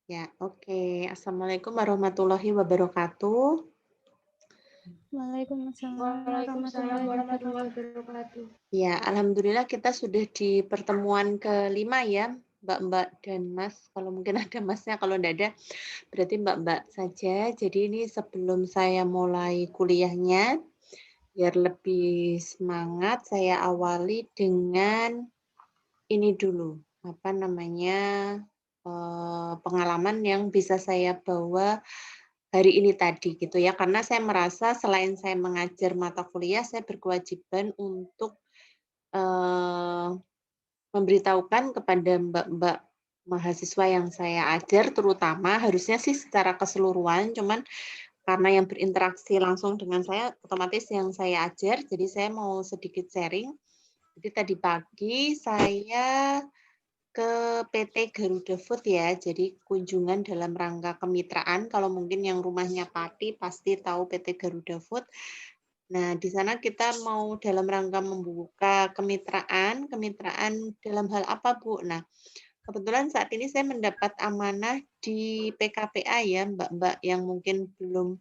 Ya, oke. Assalamualaikum warahmatullahi wabarakatuh. Waalaikumsalam Waalaikumsalam warahmatullahi warahmatullahi wabarakatuh. wabarakatuh. Ya, alhamdulillah kita sudah di pertemuan kelima ya, Mbak-Mbak dan Mas. Kalau mungkin ada Masnya, kalau enggak ada berarti Mbak-Mbak saja. Jadi ini sebelum saya mulai kuliahnya, biar lebih semangat, saya awali dengan ini dulu, apa namanya, pengalaman yang bisa saya bawa hari ini tadi gitu ya. Karena saya merasa selain saya mengajar mata kuliah, saya berkewajiban untuk, eee, memberitahukan kepada mbak-mbak mahasiswa yang saya ajar terutama, harusnya sih secara keseluruhan, cuman karena yang berinteraksi langsung dengan saya, otomatis yang saya ajar, jadi saya mau sedikit sharing. Jadi tadi pagi saya ke PT Garuda Food ya, jadi kunjungan dalam rangka kemitraan, kalau mungkin yang rumahnya Pati pasti tahu PT Garuda Food. Nah, di sana kita mau dalam rangka membuka kemitraan, kemitraan dalam hal apa, Bu? Nah, kebetulan saat ini saya mendapat amanah di PKPA ya, Mbak-mbak yang mungkin belum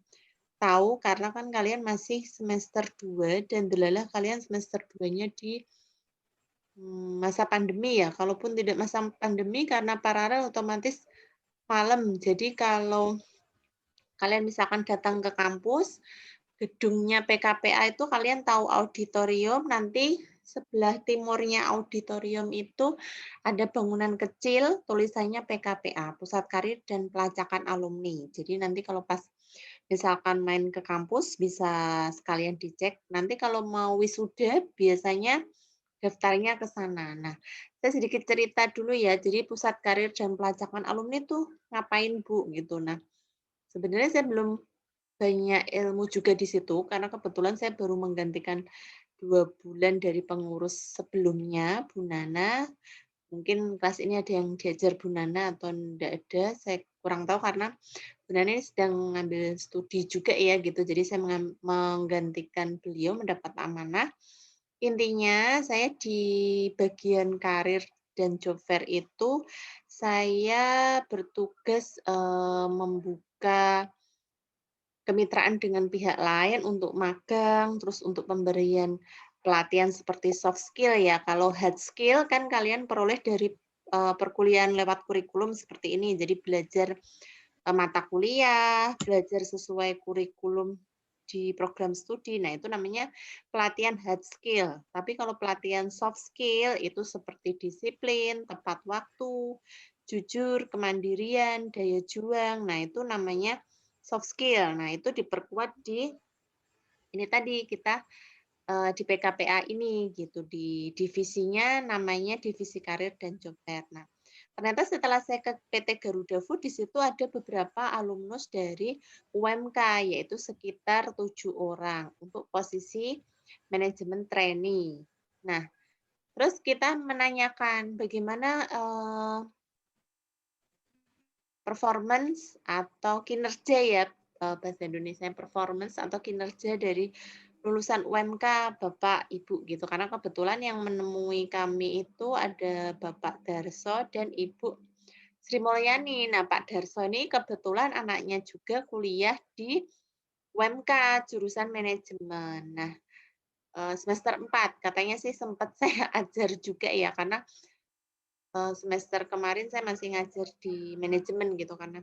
tahu karena kan kalian masih semester 2 dan delalah kalian semester 2-nya di masa pandemi ya, kalaupun tidak masa pandemi karena paralel otomatis malam. Jadi kalau kalian misalkan datang ke kampus, gedungnya PKPA itu kalian tahu auditorium, nanti sebelah timurnya auditorium itu ada bangunan kecil tulisannya PKPA, Pusat Karir dan Pelacakan Alumni. Jadi nanti kalau pas misalkan main ke kampus bisa sekalian dicek. Nanti kalau mau wisuda biasanya daftarnya ke sana. Nah, saya sedikit cerita dulu ya. Jadi Pusat Karir dan Pelacakan Alumni tuh ngapain, Bu, gitu. Nah, sebenarnya saya belum banyak ilmu juga di situ karena kebetulan saya baru menggantikan 2 bulan dari pengurus sebelumnya, Bu Nana. Mungkin kelas ini ada yang diajar Bu Nana atau enggak ada, saya kurang tahu karena Bu Nana ini sedang mengambil studi juga ya gitu. Jadi saya menggantikan beliau mendapat amanah. Intinya saya di bagian karir dan job fair itu saya bertugas, membuka kemitraan dengan pihak lain untuk magang, terus untuk pemberian pelatihan seperti soft skill ya. Kalau hard skill kan kalian peroleh dari, perkuliahan lewat kurikulum seperti ini. Jadi belajar, mata kuliah, belajar sesuai kurikulum di program studi. Nah, itu namanya pelatihan hard skill. Tapi kalau pelatihan soft skill itu seperti disiplin, tepat waktu, jujur, kemandirian, daya juang. Nah, itu namanya soft skill. Nah, itu diperkuat di ini tadi kita, di PKPA ini gitu, di divisinya namanya Divisi Karir dan Job Fair. Nah, ternyata setelah saya ke PT Garuda Food, di situ ada beberapa alumnus dari UMK, yaitu sekitar 7 orang untuk posisi manajemen trainee. Nah, terus kita menanyakan bagaimana, performance atau kinerja ya, bahasa Indonesianya performance atau kinerja dari lulusan UMK Bapak, Ibu gitu. Karena kebetulan yang menemui kami itu ada Bapak Darso dan Ibu Sri Mulyani. Nah, Pak Darso ini kebetulan anaknya juga kuliah di UMK jurusan manajemen. Nah, semester 4 katanya sih sempat saya ajar juga ya karena, semester kemarin saya masih ngajar di manajemen gitu karena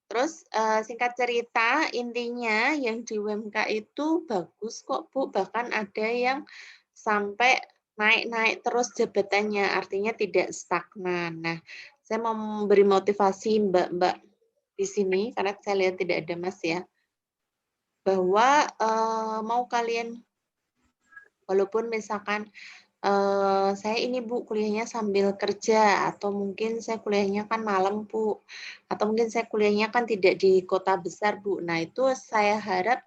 terus, singkat cerita intinya yang di UMK itu bagus kok, Bu, bahkan ada yang sampai naik-naik terus jabatannya, artinya tidak stagnan. Nah, saya mau memberi motivasi Mbak-mbak di sini, karena saya lihat tidak ada Mas ya, bahwa, mau kalian walaupun misalkan saya ini Bu, kuliahnya sambil kerja atau mungkin saya kuliahnya kan malam Bu, atau mungkin saya kuliahnya kan tidak di kota besar Bu. Nah itu saya harap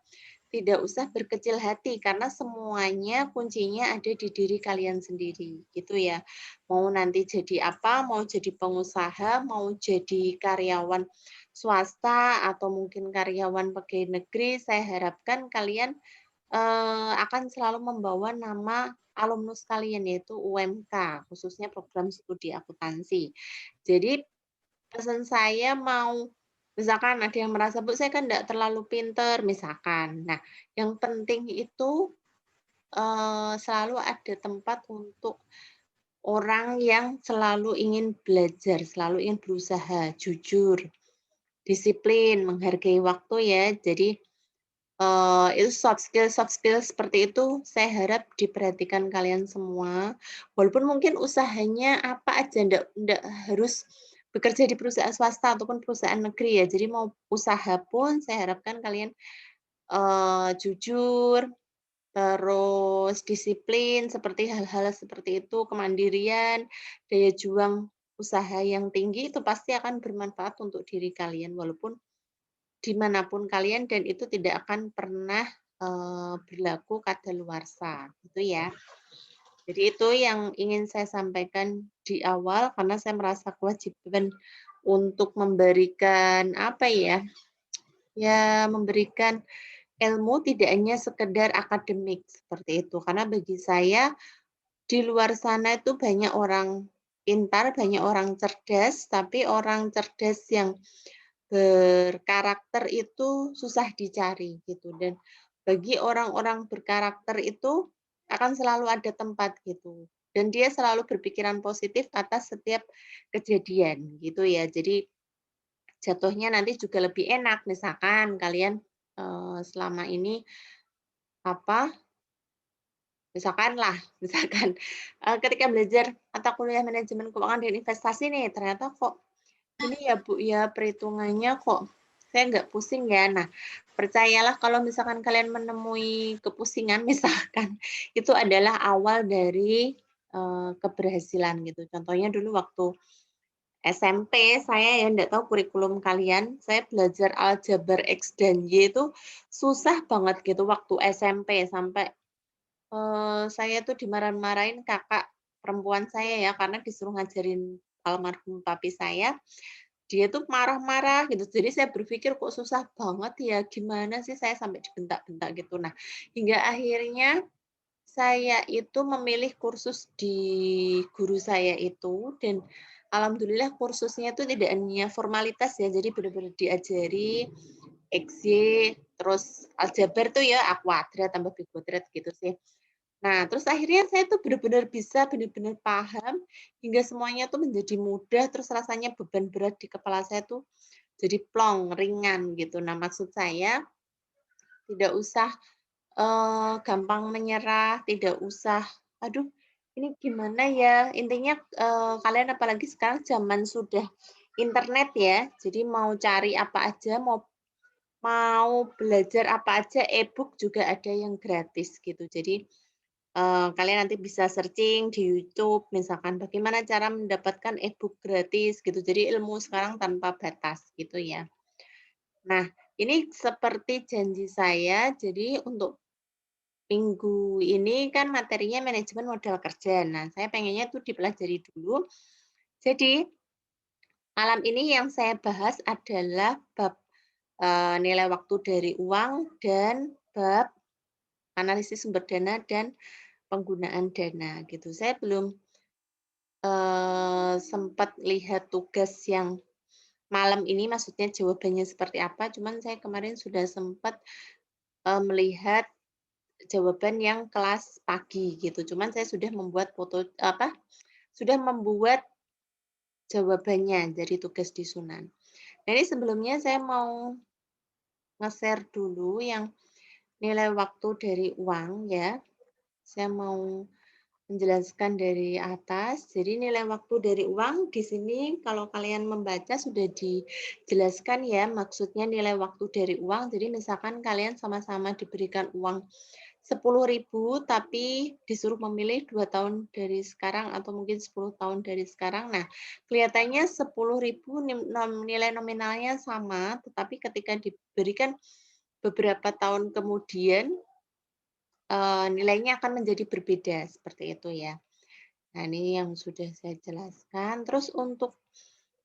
tidak usah berkecil hati karena semuanya kuncinya ada di diri kalian sendiri, gitu ya. Mau nanti jadi apa, mau jadi pengusaha, mau jadi karyawan swasta atau mungkin karyawan pegawai negeri, saya harapkan kalian akan selalu membawa nama alumnus kalian, yaitu UMK, khususnya program studi akuntansi. Jadi pesan saya mau misalkan ada yang merasa, "Bu, saya kan nggak terlalu pinter," misalkan. Nah, yang penting itu, selalu ada tempat untuk orang yang selalu ingin belajar, selalu ingin berusaha, jujur, disiplin, menghargai waktu ya. Jadi, itu soft skill seperti itu saya harap diperhatikan kalian semua. Walaupun mungkin usahanya apa aja, ndak harus bekerja di perusahaan swasta ataupun perusahaan negeri ya. Jadi mau usaha pun saya harapkan kalian, jujur, terus disiplin seperti hal-hal seperti itu, kemandirian, daya juang usaha yang tinggi itu pasti akan bermanfaat untuk diri kalian walaupun dimanapun kalian dan itu tidak akan pernah, berlaku kadaluarsa, gitu ya. Jadi itu yang ingin saya sampaikan di awal karena saya merasa kewajiban untuk memberikan, apa ya, ya memberikan ilmu tidak hanya sekedar akademik, seperti itu. Karena bagi saya di luar sana itu banyak orang pintar, banyak orang cerdas, tapi orang cerdas yang berkarakter itu susah dicari gitu dan bagi orang-orang berkarakter itu akan selalu ada tempat gitu dan dia selalu berpikiran positif atas setiap kejadian gitu ya. Jadi jatuhnya nanti juga lebih enak misalkan kalian, selama ini apa, misalkanlah, misalkan, ketika belajar mata kuliah manajemen keuangan dan investasi nih ternyata kok ini ya, Bu, ya, perhitungannya kok saya nggak pusing ya. Nah, percayalah kalau misalkan kalian menemui kepusingan misalkan, itu adalah awal dari, keberhasilan gitu. Contohnya dulu waktu SMP saya ya nggak tahu kurikulum kalian, saya belajar aljabar X dan Y itu susah banget gitu waktu SMP sampai, saya tuh dimarah-marahin kakak perempuan saya ya karena disuruh ngajarin almarhum papi saya, dia tuh marah-marah gitu. Jadi saya berpikir, "Kok susah banget ya? Gimana sih saya sampai dibentak-bentak?" Gitu. Nah, hingga akhirnya saya itu memilih kursus di guru saya itu dan alhamdulillah kursusnya itu tidak hanya formalitas ya, jadi benar-benar diajari X, Y, terus aljabar tuh ya A kuadrat tambah B kuadrat gitu sih. Nah, terus akhirnya saya tuh benar-benar bisa, benar-benar paham, hingga semuanya tuh menjadi mudah, terus rasanya beban berat di kepala saya tuh jadi plong, ringan gitu. Nah, maksud saya tidak usah, gampang menyerah, tidak usah, "Aduh, ini gimana ya?" Intinya, kalian apalagi sekarang zaman sudah internet ya, jadi mau cari apa aja, mau mau belajar apa aja, e-book juga ada yang gratis gitu. Jadi kalian nanti bisa searching di YouTube, misalkan bagaimana cara mendapatkan e-book gratis gitu. Jadi ilmu sekarang tanpa batas gitu ya. Nah, ini seperti janji saya, jadi untuk minggu ini kan materinya manajemen modal kerja. Nah, saya pengennya tuh dipelajari dulu. Jadi malam ini yang saya bahas adalah bab nilai waktu dari uang dan bab analisis sumber dana dan penggunaan dana gitu. Saya belum sempat lihat tugas yang malam ini, maksudnya jawabannya seperti apa, cuman saya kemarin sudah sempat, melihat jawaban yang kelas pagi gitu, cuman saya sudah membuat foto apa, sudah membuat jawabannya dari tugas di Sunan. Nah, ini sebelumnya saya mau nge-share dulu yang nilai waktu dari uang ya, saya mau menjelaskan dari atas. Jadi nilai waktu dari uang di sini kalau kalian membaca sudah dijelaskan ya, maksudnya nilai waktu dari uang. Jadi misalkan kalian sama-sama diberikan uang 10.000 tapi disuruh memilih 2 tahun dari sekarang atau mungkin 10 tahun dari sekarang. Nah, kelihatannya 10.000 nilai nominalnya sama, tetapi ketika diberikan beberapa tahun kemudian, nilainya akan menjadi berbeda, seperti itu ya. Nah, ini yang sudah saya jelaskan. Terus untuk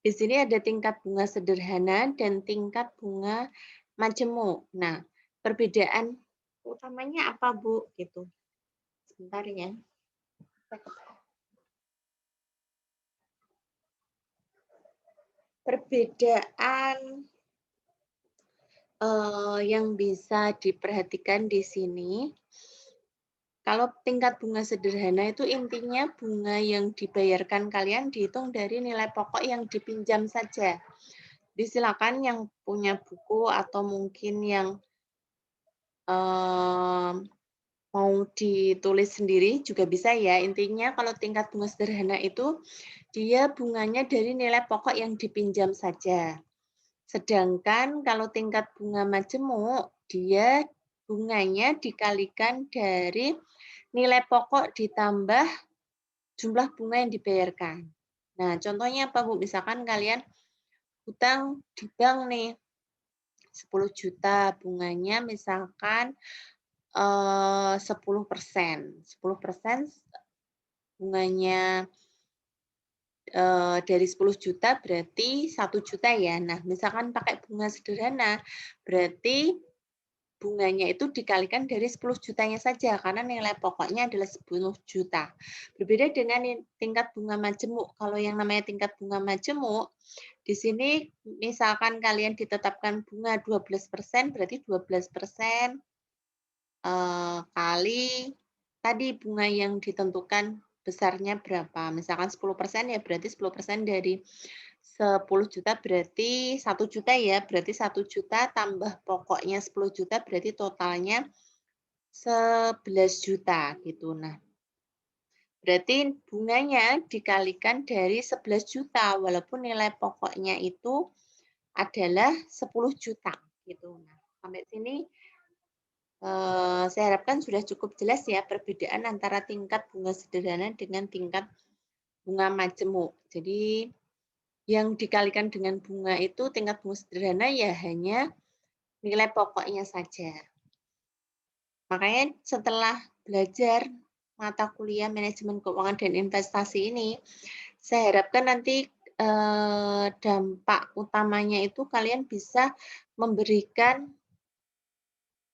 di sini ada tingkat bunga sederhana dan tingkat bunga majemuk. Nah, perbedaan utamanya apa, Bu? Gitu. Sebentar ya. Perbedaan yang bisa diperhatikan di sini, kalau tingkat bunga sederhana itu intinya bunga yang dibayarkan kalian dihitung dari nilai pokok yang dipinjam saja. Silakan yang punya buku atau mungkin yang mau ditulis sendiri juga bisa ya. Intinya kalau tingkat bunga sederhana itu dia bunganya dari nilai pokok yang dipinjam saja. Sedangkan kalau tingkat bunga majemuk, dia bunganya dikalikan dari nilai pokok ditambah jumlah bunga yang dibayarkan. Nah, contohnya apa, Bu? Misalkan kalian hutang di bank nih, 10 juta, bunganya misalkan 10%. 10% bunganya dari 10 juta berarti 1 juta ya. Nah, misalkan pakai bunga sederhana, berarti bunganya itu dikalikan dari 10 jutanya saja karena nilai pokoknya adalah 10 juta. Berbeda dengan tingkat bunga majemuk. Kalau yang namanya tingkat bunga majemuk, di sini misalkan kalian ditetapkan bunga 12%, berarti 12% kali tadi bunga yang ditentukan besarnya berapa. Misalkan 10% ya berarti 10% dari 10 juta berarti 1 juta ya. Berarti 1 juta tambah pokoknya 10 juta berarti totalnya 11 juta gitu. Nah, berarti bunganya dikalikan dari 11 juta walaupun nilai pokoknya itu adalah 10 juta gitu. Nah, sampai sini saya harapkan sudah cukup jelas ya perbedaan antara tingkat bunga sederhana dengan tingkat bunga majemuk. Jadi yang dikalikan dengan bunga itu tingkat bunga sederhana ya hanya nilai pokoknya saja. Makanya setelah belajar mata kuliah manajemen keuangan dan investasi ini, saya harapkan nanti dampak utamanya itu kalian bisa memberikan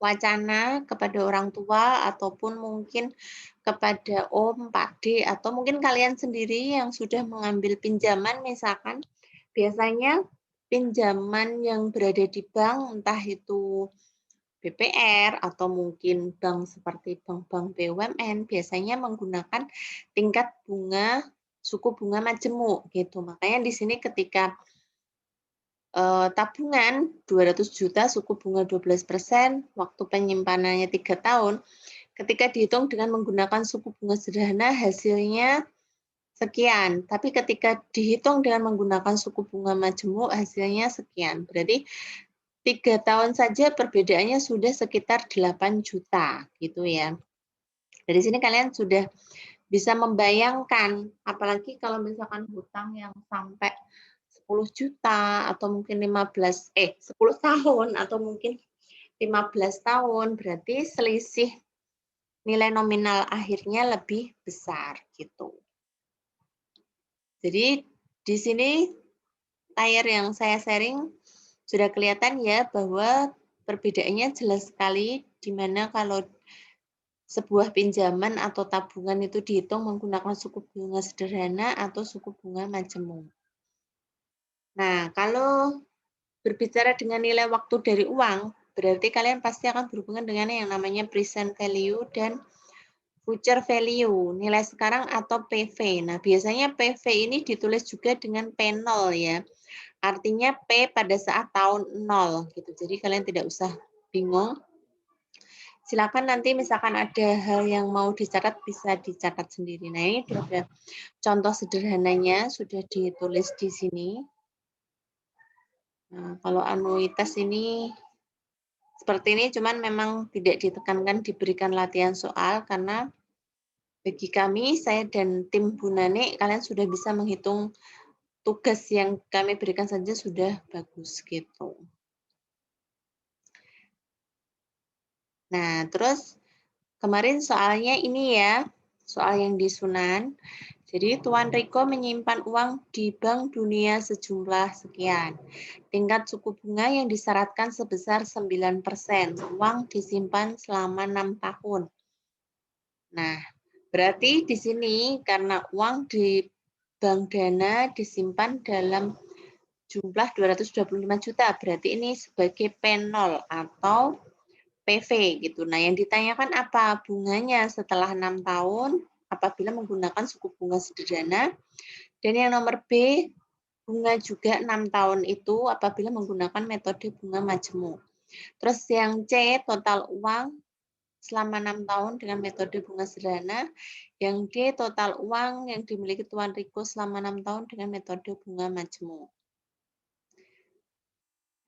wacana kepada orang tua ataupun mungkin kepada om, Pak D, atau mungkin kalian sendiri yang sudah mengambil pinjaman misalkan, biasanya pinjaman yang berada di bank, entah itu BPR atau mungkin bank seperti bank-bank BUMN, biasanya menggunakan tingkat bunga, suku bunga majemuk gitu. Makanya di sini ketika tabungan 200 juta suku bunga 12%, waktu penyimpanannya 3 tahun, ketika dihitung dengan menggunakan suku bunga sederhana hasilnya sekian. Tapi ketika dihitung dengan menggunakan suku bunga majemuk hasilnya sekian. Berarti 3 tahun saja perbedaannya sudah sekitar 8 juta gitu ya. Dari sini kalian sudah bisa membayangkan, apalagi kalau misalkan hutang yang sampai 10 juta atau mungkin 10 tahun atau mungkin 15 tahun, berarti selisih nilai nominal akhirnya lebih besar gitu. Jadi di sini layar yang saya sharing sudah kelihatan ya bahwa perbedaannya jelas sekali di mana kalau sebuah pinjaman atau tabungan itu dihitung menggunakan suku bunga sederhana atau suku bunga majemuk. Nah, kalau berbicara dengan nilai waktu dari uang, berarti kalian pasti akan berhubungan dengan yang namanya present value dan future value, nilai sekarang atau PV. Nah, biasanya PV ini ditulis juga dengan P0 ya. Artinya P pada saat tahun 0 gitu. Jadi kalian tidak usah bingung. Silakan nanti misalkan ada hal yang mau dicatat bisa dicatat sendiri. Nah, ini ada contoh sederhananya sudah ditulis di sini. Nah, kalau anuitas ini seperti ini, cuman memang tidak ditekankan diberikan latihan soal karena bagi kami, saya dan tim Bu Nani, kalian sudah bisa menghitung tugas yang kami berikan saja sudah bagus gitu. Nah, terus kemarin soalnya ini ya, soal yang di Sunan. Jadi Tuan Riko menyimpan uang di Bank Dunia sejumlah sekian. Tingkat suku bunga yang disyaratkan sebesar 9%. Uang disimpan selama 6 tahun. Nah, berarti di sini karena uang di bank dana disimpan dalam jumlah 225 juta. Berarti ini sebagai P0 atau PV gitu. Nah, yang ditanyakan apa? Bunganya setelah 6 tahun apabila menggunakan suku bunga sederhana. Dan yang nomor B, bunga juga 6 tahun itu apabila menggunakan metode bunga majemuk. Terus yang C, total uang selama 6 tahun dengan metode bunga sederhana. Yang D, total uang yang dimiliki Tuan Riko selama 6 tahun dengan metode bunga majemuk.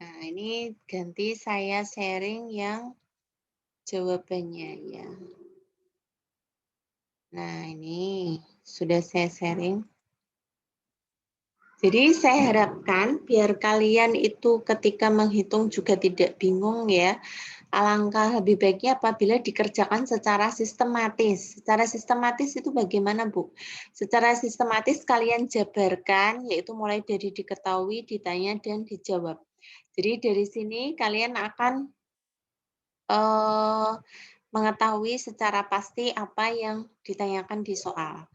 Nah, ini ganti saya sharing yang jawabannya ya. Nah, ini sudah saya sharing. Jadi saya harapkan biar kalian itu ketika menghitung juga tidak bingung ya. Alangkah lebih baiknya apabila dikerjakan secara sistematis. Secara sistematis itu bagaimana, Bu? Secara sistematis kalian jabarkan, yaitu mulai dari diketahui, ditanya, dan dijawab. Jadi dari sini kalian akan mengetahui secara pasti apa yang ditanyakan di soal.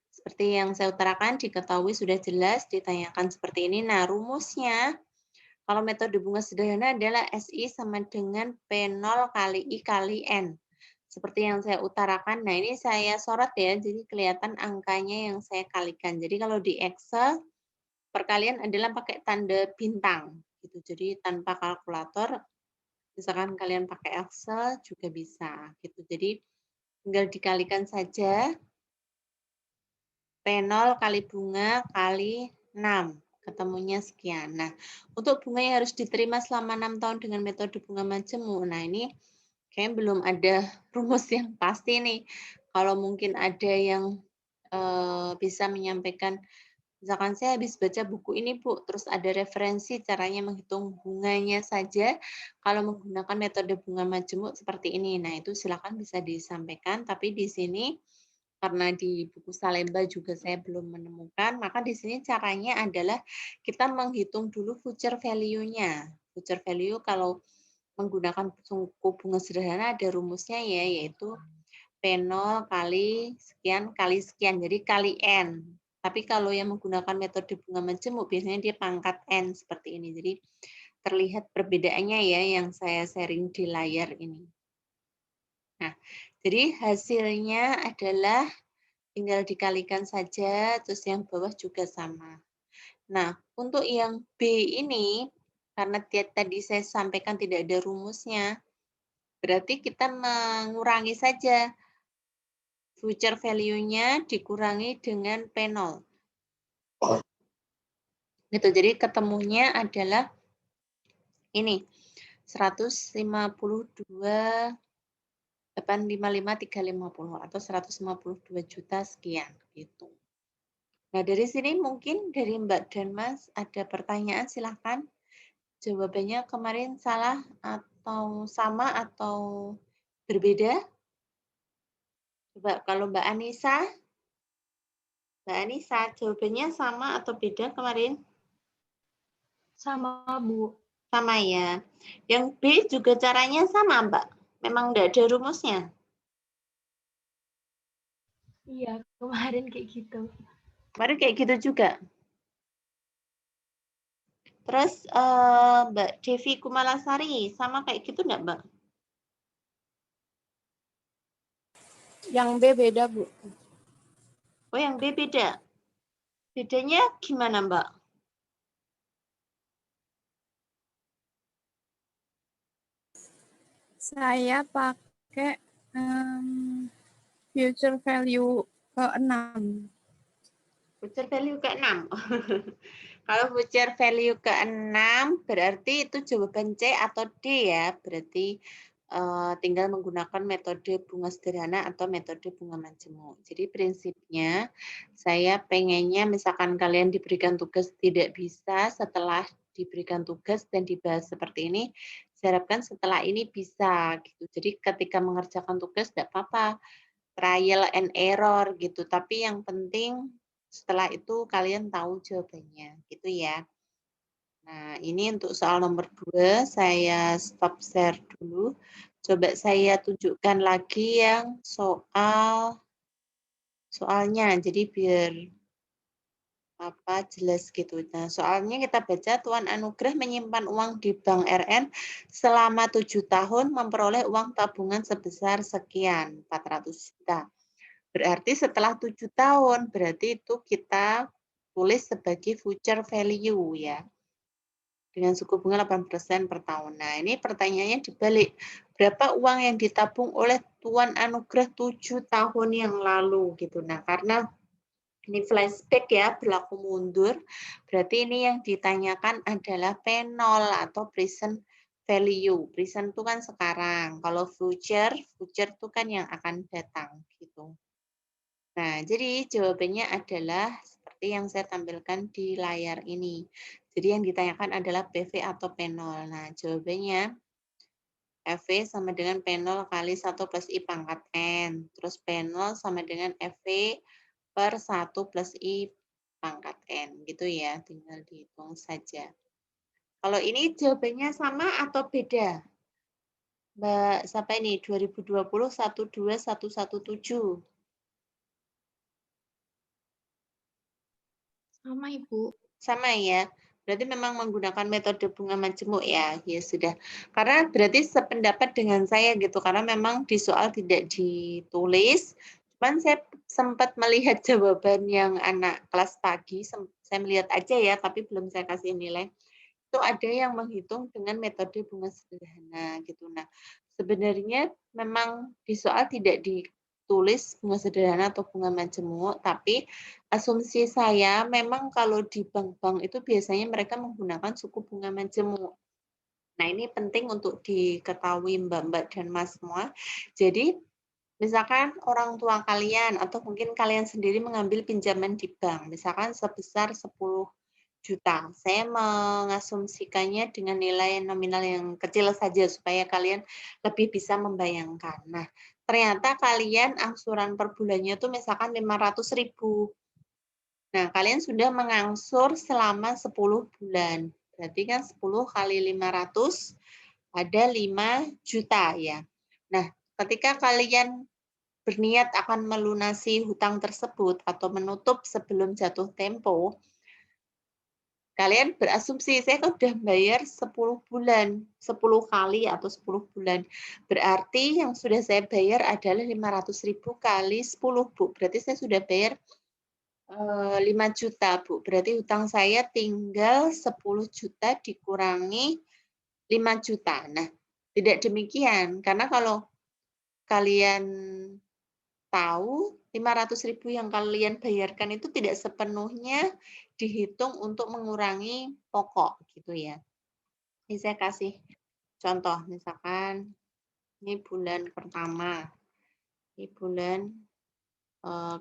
Seperti yang saya utarakan, diketahui sudah jelas, ditanyakan seperti ini. Nah, rumusnya, kalau metode bunga sederhana adalah SI sama dengan P0 kali I kali N. Seperti yang saya utarakan, nah ini saya sorot ya, jadi kelihatan angkanya yang saya kalikan. Jadi kalau di Excel, perkalian adalah pakai tanda bintang. Gitu. Jadi tanpa kalkulator, misalkan kalian pakai Excel juga bisa. Gitu. Jadi tinggal dikalikan saja P0 kali bunga kali 6. Ketemunya sekian. Nah, untuk bunga yang harus diterima selama 6 tahun dengan metode bunga majemuk. Nah, ini kayaknya belum ada rumus yang pasti nih. Kalau mungkin ada yang bisa menyampaikan, misalkan saya habis baca buku ini, Bu, terus ada referensi caranya menghitung bunganya saja kalau menggunakan metode bunga majemuk seperti ini. Nah, itu silakan bisa disampaikan, tapi di sini karena di buku Salemba juga saya belum menemukan, maka di sini caranya adalah kita menghitung dulu future value-nya. Future value kalau menggunakan suku bunga sederhana ada rumusnya ya, yaitu P0 kali sekian, jadi kali N. Tapi kalau yang menggunakan metode bunga majemuk, biasanya dia pangkat N seperti ini. Jadi terlihat perbedaannya ya yang saya sharing di layar ini. Nah, jadi hasilnya adalah tinggal dikalikan saja, terus yang bawah juga sama. Nah, untuk yang B ini, karena tadi saya sampaikan tidak ada rumusnya, berarti kita mengurangi saja future value-nya dikurangi dengan P0. Gitu, jadi ketemunya adalah ini, 152.855.350 atau 152 juta sekian gitu. Nah, dari sini mungkin dari Mbak dan Mas ada pertanyaan, silahkan. Jawabannya kemarin salah atau sama atau berbeda? Coba kalau Mbak Anissa jawabannya sama atau beda kemarin? Sama, Bu. Sama ya. Yang B juga caranya sama, Mbak? Memang tidak ada rumusnya? Iya, kemarin kayak gitu. Kemarin kayak gitu juga. Terus Mbak Devi Kumalasari, sama kayak gitu enggak, Mbak? Yang B beda, Bu. Oh, yang B beda. Bedanya gimana, Mbak? Saya pakai future value ke-6. Future value ke-6. Kalau future value ke-6 berarti itu jawaban C atau D ya. Berarti tinggal menggunakan metode bunga sederhana atau metode bunga majemuk. Jadi prinsipnya saya pengennya misalkan kalian diberikan tugas tidak bisa setelah diberikan tugas dan dibahas seperti ini, saya harapkan setelah ini bisa gitu. Jadi ketika mengerjakan tugas tidak apa-apa, trial and error gitu. Tapi yang penting setelah itu kalian tahu jawabannya, gitu ya. Nah, ini untuk soal nomor 2, saya stop share dulu. Coba saya tunjukkan lagi yang soalnya. Jadi biar apa jelas gitu. Nah, soalnya kita baca Tuan Anugrah menyimpan uang di Bank RN selama 7 tahun memperoleh uang tabungan sebesar sekian, 400 juta. Berarti setelah 7 tahun, berarti itu kita tulis sebagai future value ya. Dengan suku bunga 8% per tahun. Nah, ini pertanyaannya dibalik. Berapa uang yang ditabung oleh Tuan Anugrah 7 tahun yang lalu gitu. Nah, karena ini flashback ya, berlaku mundur. Berarti ini yang ditanyakan adalah P0 atau present value. Present itu kan sekarang. Kalau future itu kan yang akan datang gitu. Nah, jadi jawabannya adalah seperti yang saya tampilkan di layar ini. Jadi yang ditanyakan adalah PV atau P0. Nah, jawabannya FV sama dengan P0 kali 1 plus I pangkat N. Terus P0 sama dengan FV per 1 plus I pangkat N. Gitu ya, tinggal dihitung saja. Kalau ini jawabannya sama atau beda? Mbak, siapa ini? 2020 12117. Sama Ibu. Sama ya. Berarti memang menggunakan metode bunga majemuk ya. Ya sudah. Karena berarti sependapat dengan saya gitu. Karena memang di soal tidak ditulis. Cuman saya sempat melihat jawaban yang anak kelas pagi. Saya melihat aja ya, tapi belum saya kasih nilai. Itu ada yang menghitung dengan metode bunga sederhana gitu. Nah, sebenarnya memang di soal tidak ditulis bunga sederhana atau bunga majemuk, tapi asumsi saya memang kalau di bank-bank itu biasanya mereka menggunakan suku bunga majemuk. Nah, ini penting untuk diketahui Mbak-mbak dan Mas semua. Jadi, misalkan orang tua kalian atau mungkin kalian sendiri mengambil pinjaman di bank, misalkan sebesar 10 juta. Saya mengasumsikannya dengan nilai nominal yang kecil saja supaya kalian lebih bisa membayangkan. Nah, ternyata kalian angsuran per bulannya itu misalkan 500.000. Nah, kalian sudah mengangsur selama 10 bulan. Berarti kan 10 kali 500 ada 5 juta ya. Nah, ketika kalian berniat akan melunasi hutang tersebut atau menutup sebelum jatuh tempo, kalian berasumsi, saya kan udah bayar 10 bulan, 10 kali atau 10 bulan. Berarti yang sudah saya bayar adalah 500.000 kali 10, Bu. Berarti saya sudah bayar 5 juta, Bu. Berarti hutang saya tinggal 10 juta dikurangi 5 juta. Nah, tidak demikian. Karena kalau kalian tahu 500.000 yang kalian bayarkan itu tidak sepenuhnya dihitung untuk mengurangi pokok gitu ya. Ini saya kasih contoh, misalkan ini bulan pertama, ini bulan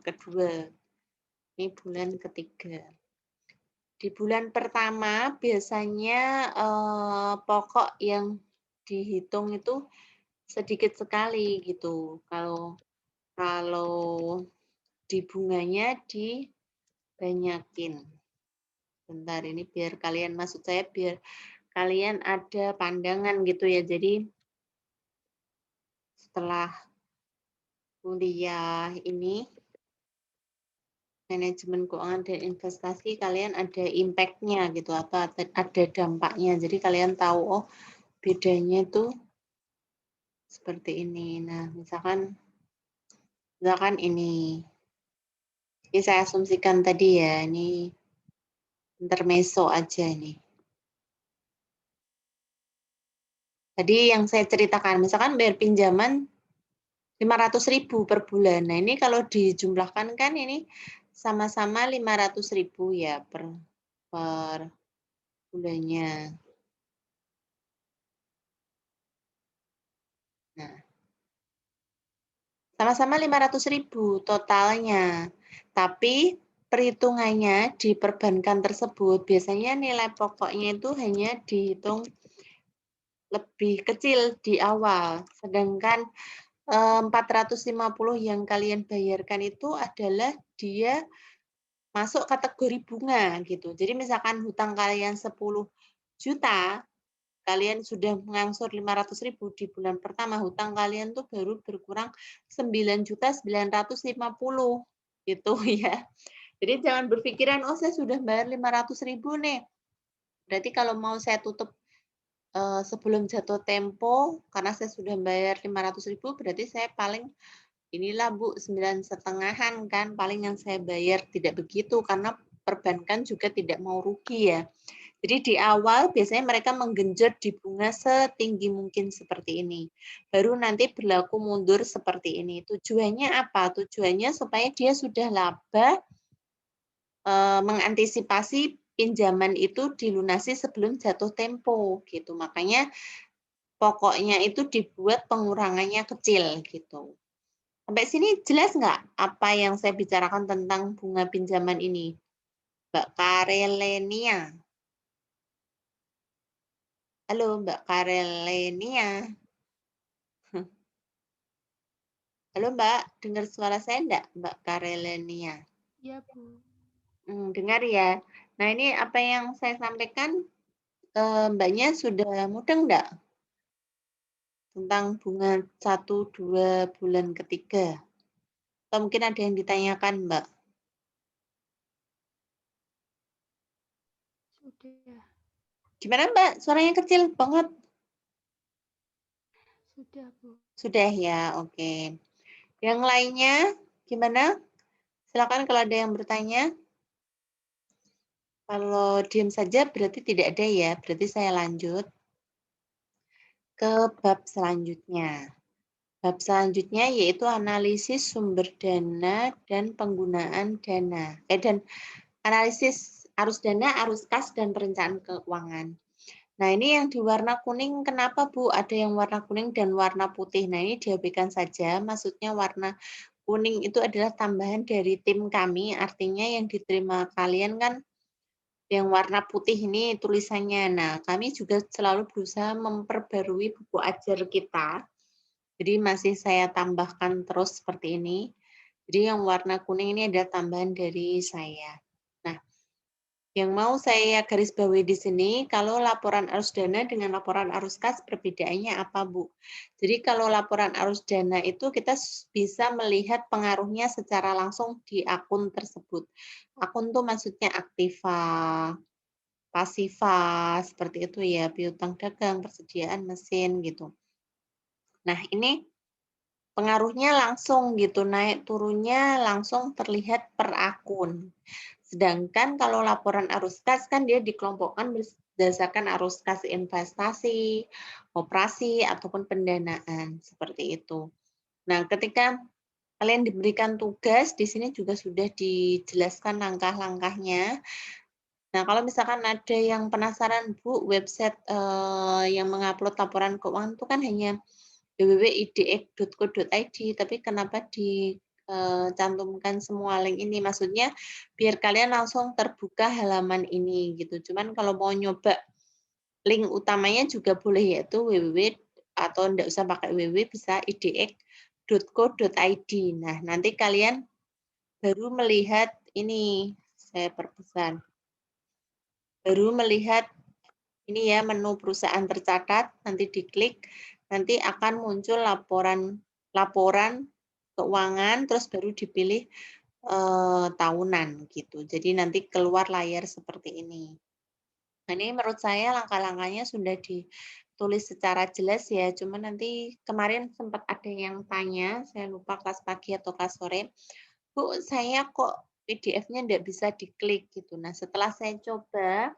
kedua, ini bulan ketiga. Di bulan pertama biasanya pokok yang dihitung itu sedikit sekali gitu. Kalau di bunganya dibanyakin. Bentar ini biar kalian, maksud saya biar kalian ada pandangan gitu ya. Jadi setelah kuliah ini manajemen keuangan dan investasi, kalian ada impact-nya gitu, apa ada dampaknya. Jadi kalian tahu oh bedanya tuh seperti ini. Nah, misalkan ini saya asumsikan tadi ya, ini intermezzo aja nih. Tadi yang saya ceritakan, misalkan bayar pinjaman 500.000 per bulan. Nah, ini kalau dijumlahkan kan ini sama-sama 500.000 ya per bulannya. Nah, sama-sama 500.000 totalnya. Tapi perhitungannya di perbankan tersebut biasanya nilai pokoknya itu hanya dihitung lebih kecil di awal. Sedangkan 450 yang kalian bayarkan itu adalah dia masuk kategori bunga gitu. Jadi misalkan hutang kalian 10 juta, kalian sudah mengangsur 500.000 di bulan pertama, hutang kalian tuh baru berkurang 9.950 gitu ya. Jadi jangan berpikiran, oh saya sudah bayar 500.000 nih. Berarti kalau mau saya tutup sebelum jatuh tempo, karena saya sudah bayar 500.000, berarti saya paling inilah Bu, 9,5-an kan, paling yang saya bayar. Tidak begitu, karena perbankan juga tidak mau rugi ya. Jadi di awal biasanya mereka menggenjot di bunga setinggi mungkin seperti ini. Baru nanti berlaku mundur seperti ini. Tujuannya apa? Tujuannya supaya dia sudah laba, mengantisipasi pinjaman itu dilunasi sebelum jatuh tempo gitu. Makanya pokoknya itu dibuat pengurangannya kecil gitu. Sampai sini jelas nggak apa yang saya bicarakan tentang bunga pinjaman ini, Mbak Karelenia? Halo Mbak Karelenia. Halo Mbak, dengar suara saya enggak, Mbak Karelenia? Iya, Bu. Dengar ya. Nah ini apa yang saya sampaikan, Mbaknya sudah mudeng enggak? Tentang bunga 1-2 bulan ketiga? Atau mungkin ada yang ditanyakan Mbak? Sudah. Gimana Mbak? Suaranya kecil banget. Sudah, Bu. Sudah ya, oke. Yang lainnya gimana? Silakan kalau ada yang bertanya. Kalau diam saja berarti tidak ada ya, berarti saya lanjut ke bab selanjutnya. Bab selanjutnya yaitu analisis sumber dana dan penggunaan dana. Dan analisis arus dana, arus kas, dan perencanaan keuangan. Nah ini yang di warna kuning, kenapa Bu? Ada yang warna kuning dan warna putih. Nah ini diabaikan saja, maksudnya warna kuning itu adalah tambahan dari tim kami, artinya yang diterima kalian kan yang warna putih ini tulisannya. Nah, kami juga selalu berusaha memperbarui buku ajar kita. Jadi masih saya tambahkan terus seperti ini. Jadi yang warna kuning ini ada tambahan dari saya. Nah, yang mau saya garis bawahi di sini, kalau laporan arus dana dengan laporan arus kas perbedaannya apa, Bu? Jadi kalau laporan arus dana itu kita bisa melihat pengaruhnya secara langsung di akun tersebut. Akun itu maksudnya aktiva, pasiva, seperti itu ya, piutang dagang, persediaan mesin gitu. Nah, ini pengaruhnya langsung gitu, naik turunnya langsung terlihat per akun. Sedangkan kalau laporan arus kas kan dia dikelompokkan berdasarkan arus kas investasi, operasi, ataupun pendanaan, seperti itu. Nah, ketika kalian diberikan tugas, di sini juga sudah dijelaskan langkah-langkahnya. Nah, kalau misalkan ada yang penasaran, Bu, website yang mengupload laporan keuangan itu kan hanya www.idx.co.id, tapi kenapa dicantumkan semua link ini? Maksudnya biar kalian langsung terbuka halaman ini gitu. Cuman kalau mau nyoba link utamanya juga boleh, yaitu www atau enggak usah pakai www, bisa idx.co.id. Nah, nanti kalian baru melihat ini, saya perbesar. Baru melihat ini ya menu perusahaan tercatat, nanti diklik, nanti akan muncul laporan keuangan, terus baru dipilih tahunan gitu. Jadi nanti keluar layar seperti ini. Nah, ini menurut saya langkah-langkahnya sudah ditulis secara jelas ya, cuman nanti kemarin sempat ada yang tanya, saya lupa kelas pagi atau kelas sore, Bu, saya kok PDF-nya tidak bisa diklik gitu. Nah, setelah saya coba,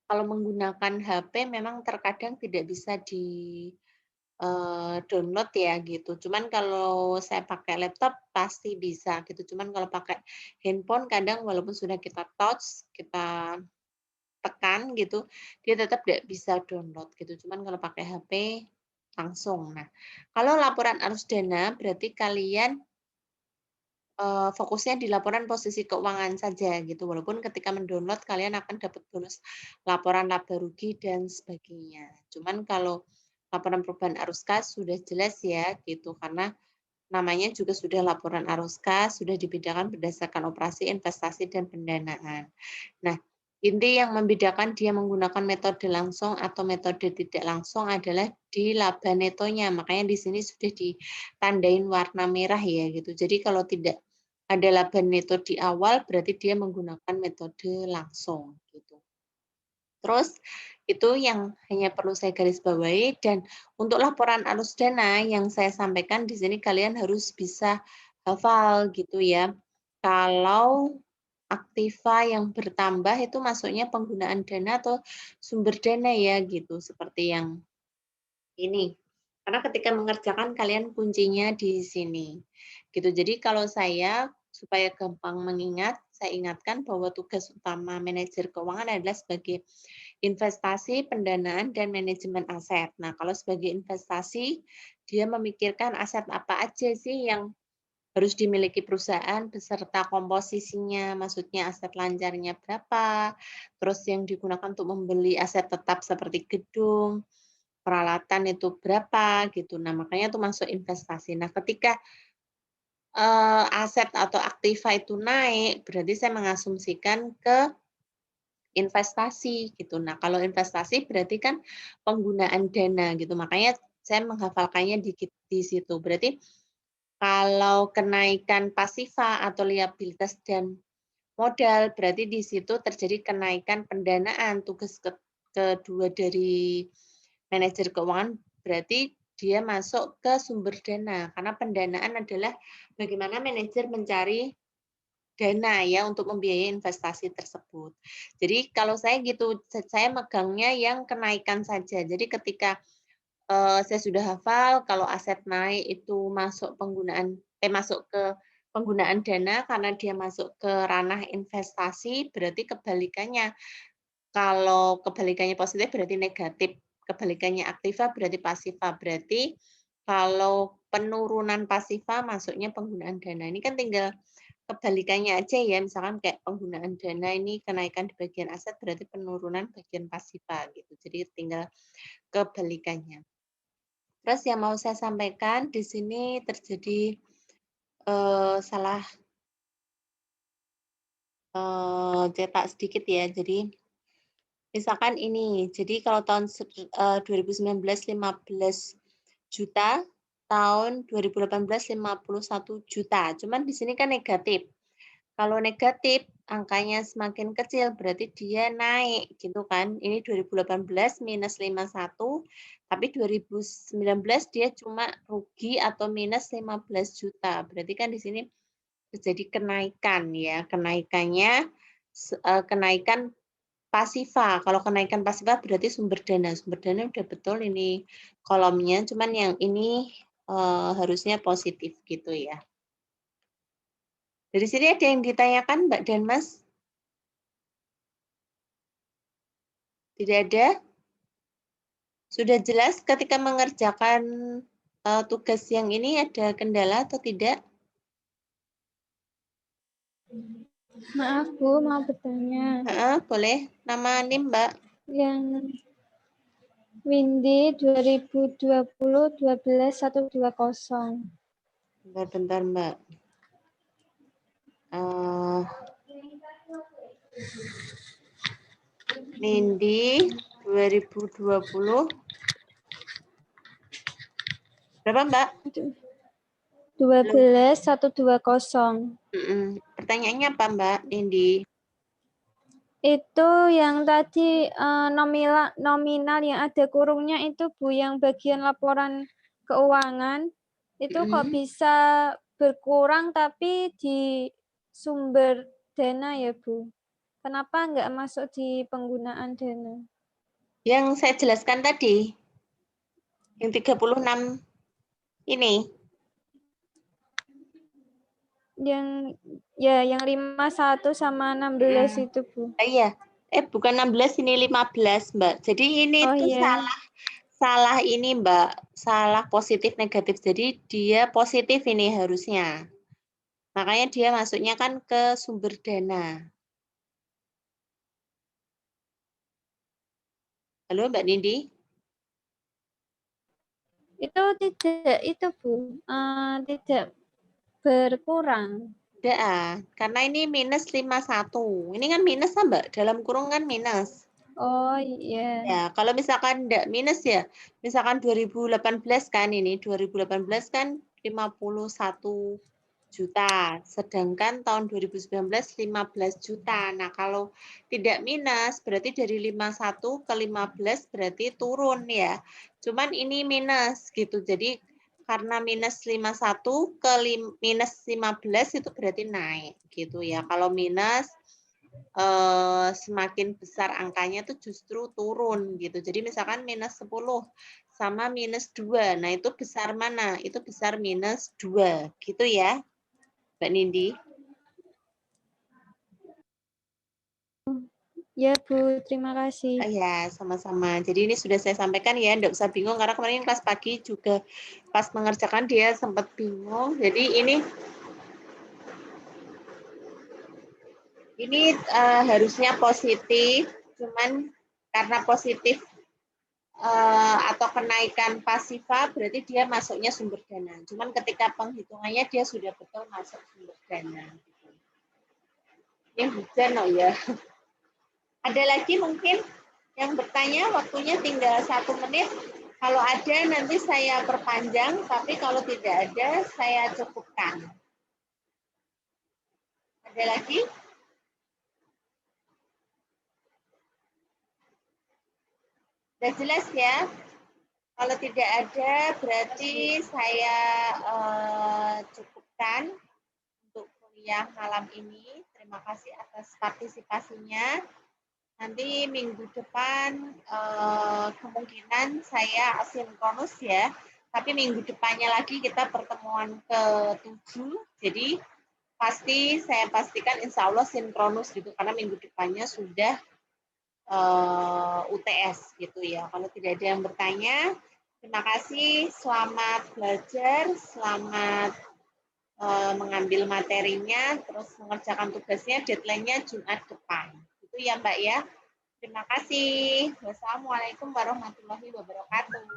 kalau menggunakan HP memang terkadang tidak bisa di download ya gitu. Cuman kalau saya pakai laptop pasti bisa gitu. Cuman kalau pakai handphone kadang walaupun sudah kita touch, kita tekan gitu, dia tetap tidak bisa download gitu. Cuman kalau pakai HP langsung. Nah, kalau laporan arus dana berarti kalian fokusnya di laporan posisi keuangan saja gitu, walaupun ketika mendownload kalian akan dapat bonus laporan laba rugi dan sebagainya. Cuman kalau laporan perubahan arus kas sudah jelas ya gitu, karena namanya juga sudah laporan arus kas, sudah dibedakan berdasarkan operasi, investasi, dan pendanaan. Nah, inti yang membedakan dia menggunakan metode langsung atau metode tidak langsung adalah di laba netonya. Makanya di sini sudah ditandain warna merah ya gitu. Jadi kalau tidak ada laba neto di awal, berarti dia menggunakan metode langsung gitu. Terus itu yang hanya perlu saya garis bawahi, dan untuk laporan arus dana yang saya sampaikan di sini kalian harus bisa hafal gitu ya. Kalau aktiva yang bertambah itu masuknya penggunaan dana atau sumber dana ya gitu, seperti yang ini. Karena ketika mengerjakan kalian kuncinya di sini. Gitu. Jadi kalau saya supaya gampang mengingat, saya ingatkan bahwa tugas utama manajer keuangan adalah sebagai investasi, pendanaan, dan manajemen aset. Nah, kalau sebagai investasi, dia memikirkan aset apa aja sih yang harus dimiliki perusahaan beserta komposisinya, maksudnya aset lancarnya berapa, terus yang digunakan untuk membeli aset tetap seperti gedung, peralatan itu berapa gitu. Nah, makanya itu masuk investasi. Nah, ketika aset atau aktiva itu naik, berarti saya mengasumsikan ke investasi gitu. Nah, kalau investasi berarti kan penggunaan dana gitu. Makanya saya menghafalkannya di situ. Berarti kalau kenaikan pasifa atau liabilitas dan modal, berarti di situ terjadi kenaikan pendanaan. Tugas kedua dari manajer keuangan berarti dia masuk ke sumber dana. Karena pendanaan adalah bagaimana manajer mencari dana ya untuk membiayai investasi tersebut. Jadi kalau saya gitu, saya megangnya yang kenaikan saja. Jadi ketika saya sudah hafal kalau aset naik itu masuk ke penggunaan dana karena dia masuk ke ranah investasi, berarti kebalikannya. Kalau kebalikannya positif berarti negatif, kebalikannya aktiva berarti pasifa. Berarti kalau penurunan pasifa masuknya penggunaan dana. Ini kan tinggal kebalikannya aja ya, misalkan kayak penggunaan dana ini kenaikan di bagian aset berarti penurunan bagian pasifa gitu. Jadi tinggal kebalikannya. Terus yang mau saya sampaikan di sini terjadi salah cetak sedikit ya. Jadi misalkan ini, jadi kalau tahun 2019 15 juta, tahun 2018 51 juta. Cuman di sini kan negatif. Kalau negatif, angkanya semakin kecil, berarti dia naik, gitu kan. Ini 2018 minus 51, tapi 2019 dia cuma rugi atau minus 15 juta. Berarti kan di sini terjadi kenaikan ya. Kenaikannya, kenaikan pasifa. Kalau kenaikan pasifa berarti sumber dana. Sumber dana udah betul ini kolomnya, cuman yang ini harusnya positif gitu ya. Dari sini ada yang ditanyakan Mbak dan Mas? Tidak ada? Sudah jelas ketika mengerjakan tugas yang ini ada kendala atau tidak? Maaf Bu, mau bertanya. Boleh. Nama NIM Mbak? Yang Windy 2020 12 120. Bentar Mbak. Nindi 2020. Berapa Mbak? 12 120. Pertanyaannya apa Mbak Nindi? Itu yang tadi nominal yang ada kurungnya itu Bu, yang bagian laporan keuangan itu kok bisa berkurang tapi di sumber dana ya Bu? Kenapa nggak masuk di penggunaan dana? Yang saya jelaskan tadi, yang 36 ini. Yang 51 sama 16 itu Bu. Iya. Bukan 16, ini 15 Mbak. Jadi ini Oh tuh iya. salah ini Mbak, salah positif negatif. Jadi dia positif ini harusnya. Makanya dia masuknya kan ke sumber dana. Halo Mbak Nindi? Itu tidak itu Bu, tidak berkurang. Tidak, karena ini minus 51. Ini kan minus Mbak, dalam kurung kan minus. Oh iya. Ya, kalau misalkan enggak minus ya, misalkan 2018 kan ini, 2018 kan 51 juta, sedangkan tahun 2019 15 juta. Nah, kalau tidak minus berarti dari 51 ke 15 berarti turun ya. Cuman ini minus gitu. Jadi karena minus 51 ke minus 15 itu berarti naik gitu ya. Kalau minus semakin besar angkanya itu justru turun gitu. Jadi misalkan minus 10 sama minus 2. Nah, itu besar mana? Itu besar minus 2 gitu ya. Mbak Nindi. Ya Bu, terima kasih. Ya, sama-sama. Jadi ini sudah saya sampaikan ya, enggak usah bingung karena kemarin kelas pagi juga pas mengerjakan dia sempat bingung. Jadi ini harusnya positif, cuman karena positif atau kenaikan pasifa berarti dia masuknya sumber dana. Cuman ketika penghitungannya dia sudah betul masuk sumber dana. Ini hujan oh ya. Ada lagi mungkin yang bertanya, waktunya tinggal 1 menit. Kalau ada nanti saya perpanjang, tapi kalau tidak ada saya cukupkan. Ada lagi? Sudah jelas ya? Kalau tidak ada berarti saya cukupkan untuk kuliah malam ini. Terima kasih atas partisipasinya. Nanti minggu depan kemungkinan saya asinkronus ya. Tapi minggu depannya lagi kita pertemuan ke-7. Jadi pasti saya pastikan insya Allah sinkronus gitu. Karena minggu depannya sudah UTS gitu ya. Kalau tidak ada yang bertanya, terima kasih. Selamat belajar, selamat mengambil materinya, terus mengerjakan tugasnya, deadline-nya Jumat depan. Itu ya Mbak ya. Terima kasih. Wassalamualaikum warahmatullahi wabarakatuh.